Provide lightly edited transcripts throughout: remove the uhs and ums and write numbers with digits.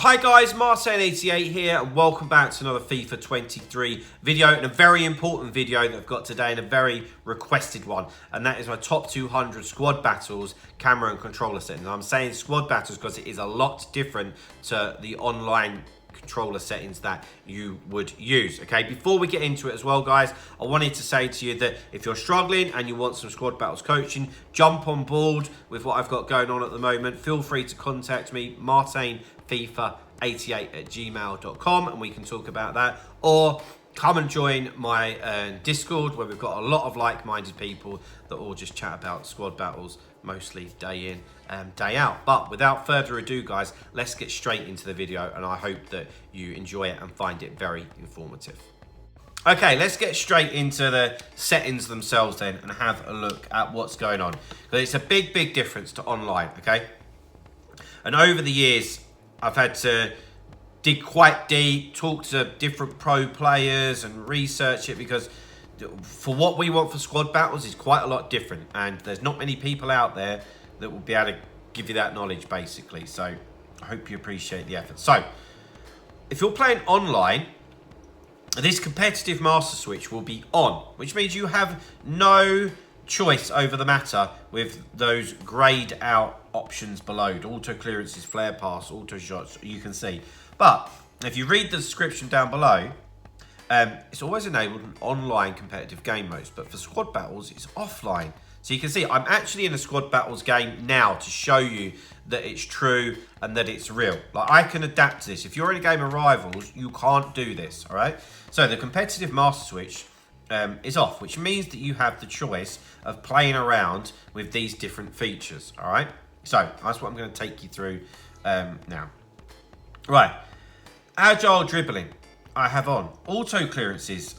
Hi guys, Martin88 here and welcome back to another FIFA 23 video, and a very important video that I've got today and a very requested one, and that is my top 200 squad battles camera and controller settings. I'm saying squad battles because it is a lot different to the online controller settings that you would use. Okay, before we get into it as well guys, I wanted to say to you that if you're struggling and you want some squad battles coaching, jump on board with what I've got going on at the moment. Feel free to contact me, martinfifa88@gmail.com, and we can talk about that, or come and join my Discord, where we've got a lot of like-minded people that all just chat about squad battles, mostly day in and day out. But without further ado guys, let's get straight into the video, and I hope that you enjoy it and find it very informative. Okay, let's get straight into the settings themselves then and have a look at what's going on, because it's a big difference to online. Okay, and over the years I've had to dig quite deep, talk to different pro players and research it, because for what we want for squad battles is quite a lot different, and there's not many people out there that will be able to give you that knowledge basically. So I hope you appreciate the effort. So if you're playing online, this competitive master switch will be on, which means you have no choice over the matter with those grayed out options below: auto clearances, flare pass, auto shots, you can see. But if you read the description down below, it's always enabled in online competitive game modes, but for squad battles it's offline. So you can see I'm actually in a squad battles game now to show you that it's true and that it's real. Like, I can adapt to this. If you're in a game of rivals, you can't do this, all right? So the competitive master switch is off, which means that you have the choice of playing around with these different features, all right? So that's what I'm going to take you through now. Right, agile dribbling, I have on. Auto clearances,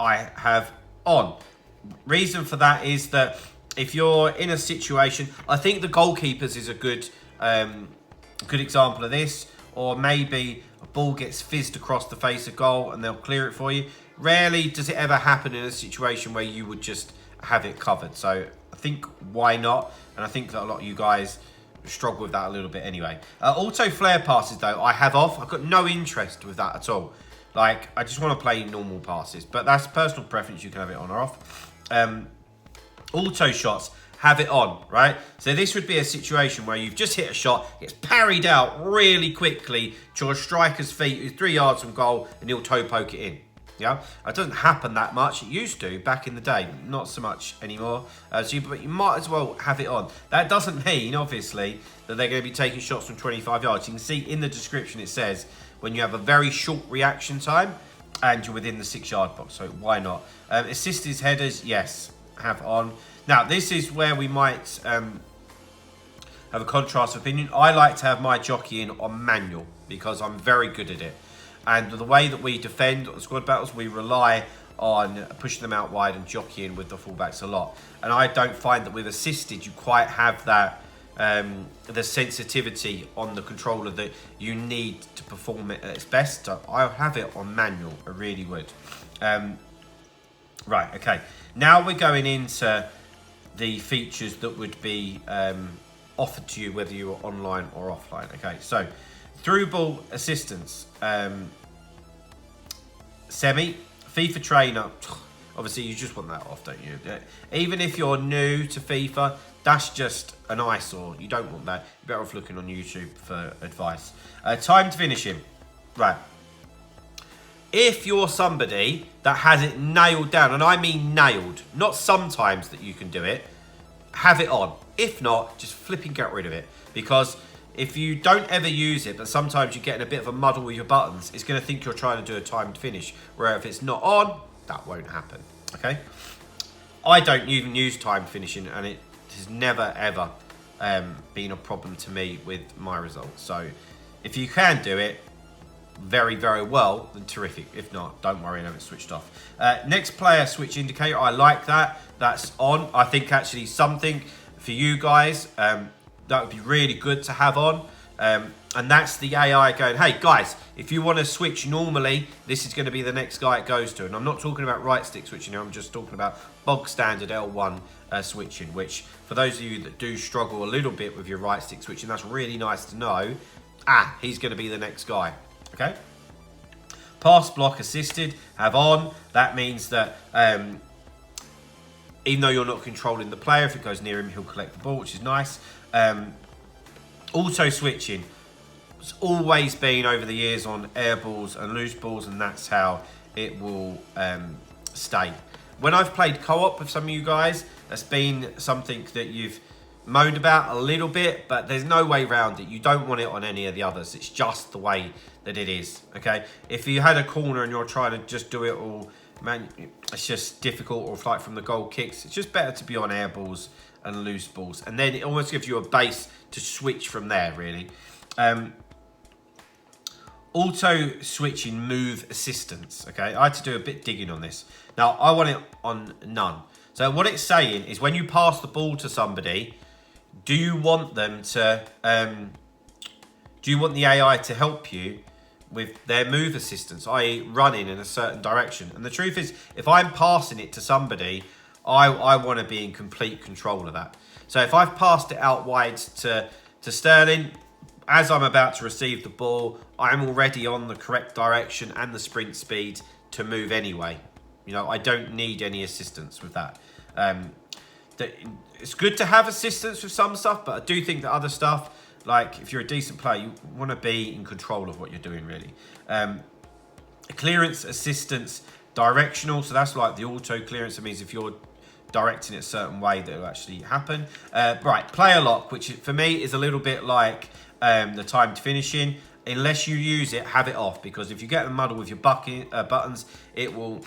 I have on. Reason for that is that if you're in a situation, I think the goalkeepers is a good example of this, or maybe a ball gets fizzed across the face of goal and they'll clear it for you. Rarely does it ever happen in a situation where you would just have it covered. So I think, why not? And I think that a lot of you guys struggle with that a little bit anyway. Auto flare passes though, I have off. I've got no interest with that at all. Like, I just want to play normal passes, but that's personal preference. You can have it on or off. Auto shots, have it on, right? So this would be a situation where you've just hit a shot, it's parried out really quickly to your striker's feet who's 3 yards from goal, and he'll toe poke it in. Yeah, it doesn't happen that much. It used to back in the day, not so much anymore. But you might as well have it on. That doesn't mean, obviously, that they're going to be taking shots from 25 yards. You can see in the description it says when you have a very short reaction time and you're within the 6-yard box. So why not? Assisted headers, yes, have on. Now this is where we might have a contrast of opinion. I like to have my jockeying on manual because I'm very good at it. And the way that we defend on squad battles, we rely on pushing them out wide and jockeying with the fullbacks a lot. And I don't find that with assisted you quite have that the sensitivity on the controller that you need to perform it at its best. So I'll have it on manual, I really would. Right, okay. Now we're going into the features that would be offered to you whether you were online or offline. Okay, so through ball assistance, semi, FIFA trainer, obviously you just want that off, don't you? Even if you're new to FIFA, that's just an eyesore. You don't want that. You're better off looking on YouTube for advice. Timed finishing, right. If you're somebody that has it nailed down, and I mean nailed, not sometimes that you can do it, have it on. If not, just flipping get rid of it, because if you don't ever use it, but sometimes you get in a bit of a muddle with your buttons, it's going to think you're trying to do a timed finish, where if it's not on, that won't happen, okay? I don't even use timed finishing, and it has never, ever been a problem to me with my results. So if you can do it very well, then terrific. If not, don't worry, I have it switched off. Next player switch indicator, I like that. That's on. I think actually something for you guys that would be really good to have on. And that's the AI going, hey guys, if you want to switch normally, this is going to be the next guy it goes to. And I'm not talking about right stick switching here, I'm just talking about bog standard L1 switching, which for those of you that do struggle a little bit with your right stick switching, that's really nice to know. he's going to be the next guy. Okay. Pass, block, assisted, have on. That means that even though you're not controlling the player, if it goes near him, he'll collect the ball, which is nice. Auto switching. It's always been over the years on air balls and loose balls, and that's how it will stay. When I've played co-op with some of you guys, that's been something that you've moaned about a little bit, but there's no way around it. You don't want it on any of the others. It's just the way that it is, okay? If you had a corner and you're trying to just do it all, man, it's just difficult, or like from the goal kicks. It's just better to be on air balls and loose balls. And then it almost gives you a base to switch from there, really. Auto switching move assistance, okay? I had to do a bit digging on this. Now, I want it on none. So what it's saying is when you pass the ball to somebody, do you want them to, do you want the AI to help you with their move assistance, i.e. running in a certain direction? And the truth is, if I'm passing it to somebody, I want to be in complete control of that. So if I've passed it out wide to Sterling, as I'm about to receive the ball, I'm already on the correct direction and the sprint speed to move anyway. You know, I don't need any assistance with that. It's good to have assistance with some stuff, but I do think that other stuff, like if you're a decent player, you want to be in control of what you're doing, really. Clearance, assistance, directional. So that's like the auto clearance. It means if you're directing it a certain way, that will actually happen. Right, player lock, which for me is a little bit like the timed finishing. Unless you use it, have it off, because if you get a muddle with your buttons, it will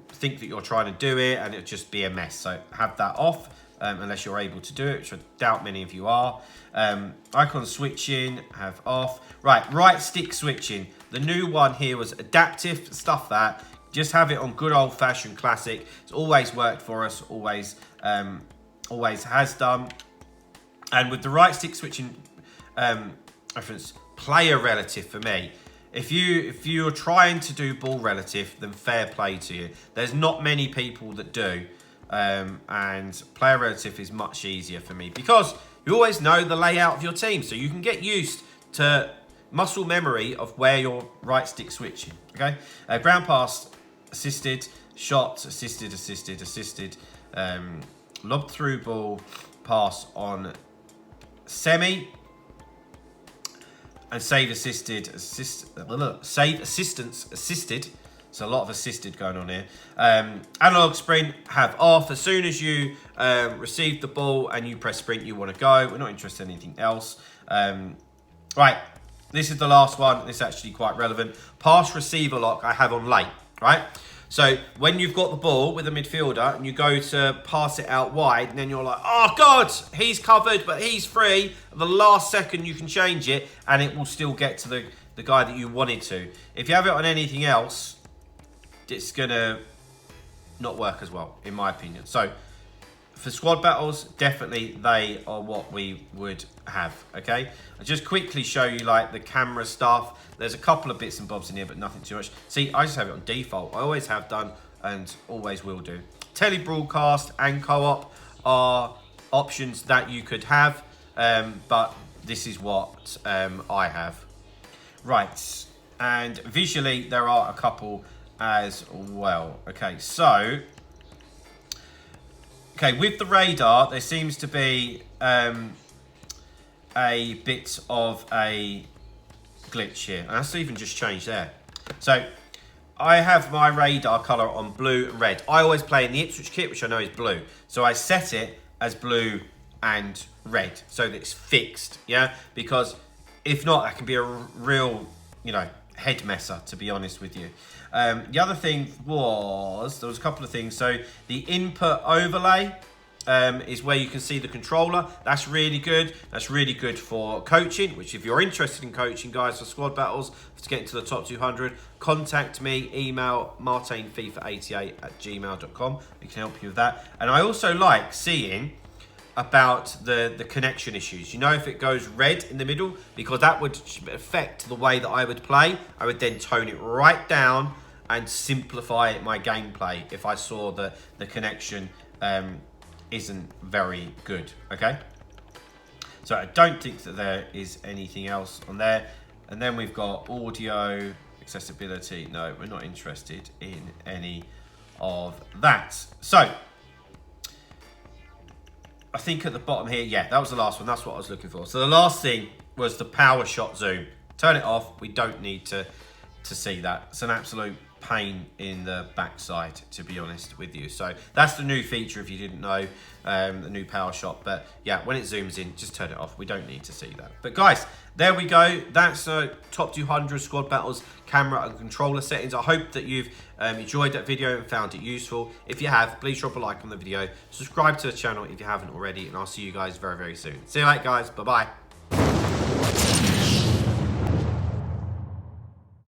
think that you're trying to do it and it'll just be a mess. So have that off unless you're able to do it, which I doubt many of you are. Icon switching, have off. Right stick switching. The new one here was adaptive, stuff that. Just have it on good old-fashioned classic. It's always worked for us, always has done. And with the right stick switching reference, player relative for me. If you're trying to do ball relative, then fair play to you. There's not many people that do, and player relative is much easier for me because you always know the layout of your team, so you can get used to muscle memory of where your right stick switching. Okay, ground pass, assisted, shot, assisted, lob through ball, pass on semi. And save assistance assisted. So a lot of assisted going on here. Analog sprint, have off. As soon as you receive the ball and you press sprint, you want to go. We're not interested in anything else. Right, this is the last one. This is actually quite relevant. Pass receiver lock, I have on late, right? So when you've got the ball with a midfielder and you go to pass it out wide, and then you're like, oh God, he's covered, but he's free. At the last second you can change it and it will still get to the guy that you wanted to. If you have it on anything else, it's gonna not work as well, in my opinion. So for squad battles, definitely they are what we would have, okay? I'll just quickly show you like the camera stuff. There's a couple of bits and bobs in here, but nothing too much. See, I just have it on default. I always have done and always will do. Tele-broadcast and co-op are options that you could have, but this is what I have. Right, and visually there are a couple as well. Okay, so... Okay, with the radar, there seems to be a bit of a glitch here. And that's even just changed there. So, I have my radar colour on blue and red. I always play in the Ipswich kit, which I know is blue. So I set it as blue and red, so that it's fixed, yeah? Because if not, that can be a real, head messer, to be honest with you. The other thing was, there was a couple of things. So the input overlay is where you can see the controller. That's really good. That's really good for coaching, which if you're interested in coaching, guys, for squad battles, to get into the top 200, contact me, email martinfifa88@gmail.com. We can help you with that. And I also like seeing about the connection issues. If it goes red in the middle, because that would affect the way that I would play. I would then tone it right down and simplify my gameplay if I saw that the connection isn't very good, okay? So I don't think that there is anything else on there. And then we've got audio, accessibility. No, we're not interested in any of that. So I think at the bottom here, yeah, that was the last one. That's what I was looking for. So the last thing was the power shot zoom. Turn it off. We don't need to see that. It's an absolute pain in the backside, to be honest with you. So that's the new feature, if you didn't know, the new power shot. But yeah, when it zooms in, just turn it off. We don't need to see that. But guys, there we go. That's top 200 squad battles camera and controller settings. I hope that you've enjoyed that video and found it useful. If you have, please drop a like on the video. Subscribe to the channel if you haven't already, and I'll see you guys very, very soon. See you later, guys. Bye-bye.